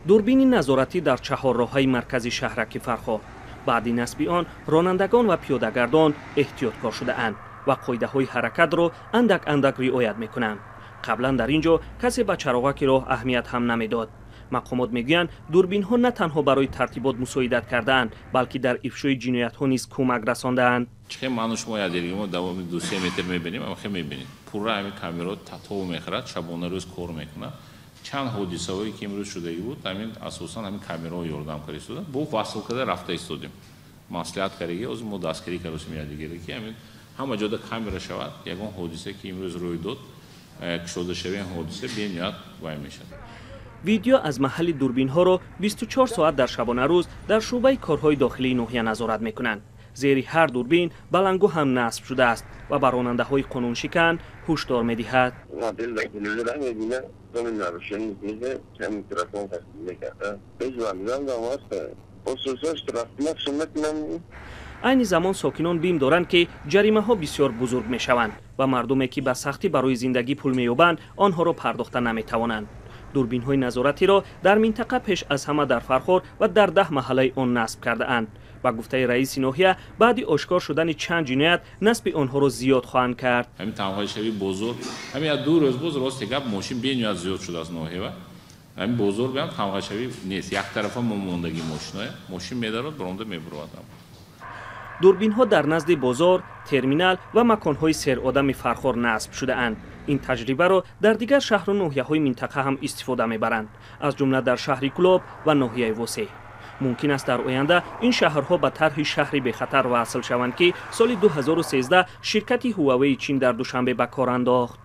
دوربین نظارتی در چهارراه‌های مرکزی شهرک فرخار. بعد نصب آن رانندگان و پیاده‌گردان احتیاطکار شده‌اند و قاعده‌های حرکت را اندک رعایت می‌کنند. قبلا در اینجا کسی به چراغک راه اهمیت هم نمیداد. مقامات میگویند دوربین‌ها نه تنها برای ترتیبات مساعدت کرده‌اند، بلکه در افشای جنایت‌ها نیز کمک رسانده‌اند. چه معنی شما یادگیری ما دوام 2-3 متر می‌بینیم، اما خیلی می‌بینید. پورا همین کامرات تاتو می‌خرد، شبانه روز کار می‌کنه. چند حادثه‌ای که امروز شده بود، همین اساساً همین کامرا یاردام کاری شده. با وصل کرده رفته ایستادیم. مصلحت کردی از ما دستگیری کردیم یادگیری که همین همه جا کامرا شود. یگان حادثه که امروز روی داد، شده شوی حادثه بی‌نیت وای میشه. ویدیو از محل دوربین‌ها را 24 ساعت در شبانه روز در شعبه کارهای داخلی ناحیه نظارت می‌کنند. زیر هر دوربین بلنگو هم نصب شده است و بر راننده‌های قانون شکن هشدار می‌دهد. عین زمان ساکنان بیم دارند که جریمه‌ها بسیار بزرگ می‌شوند و مردمی که به سختی برای زندگی پول می‌یابند آنها را پرداخته نمی‌توانند. دوربین‌های نظارتی را در منطقه پیش از همه در فرخار و در 10 محله آن نصب کرده اند. با گفته رئیسی ноҳия بعد اشکار شدن چند جنایت نصب آنها را زیاد خواهند کرد. همین تنهایی شوی بزرگ، همین از دو روز بزرگ راست گپ ماشین بی‌نیاز زیاد شده از ноҳия. همین بزرگ هم تنهایی شوی نیست. یک طرفا ماندگی ماشین می‌دارد برنده می‌برد. دوربین‌ها در نزد بازار، ترمینال و مکان‌های سیر آدم فرخار نصب شده اند. این تجربه را در دیگر شهر و ناحیه‌های منطقه هم استفاده می‌برند، از جمله در شهر کلاب و ناحیه وسیع. ممکن است در آینده این شهرها به طرح شهری به خطر وصل شوند که سال 2013 شرکت هواوی چین در دوشنبه به کار انداخت.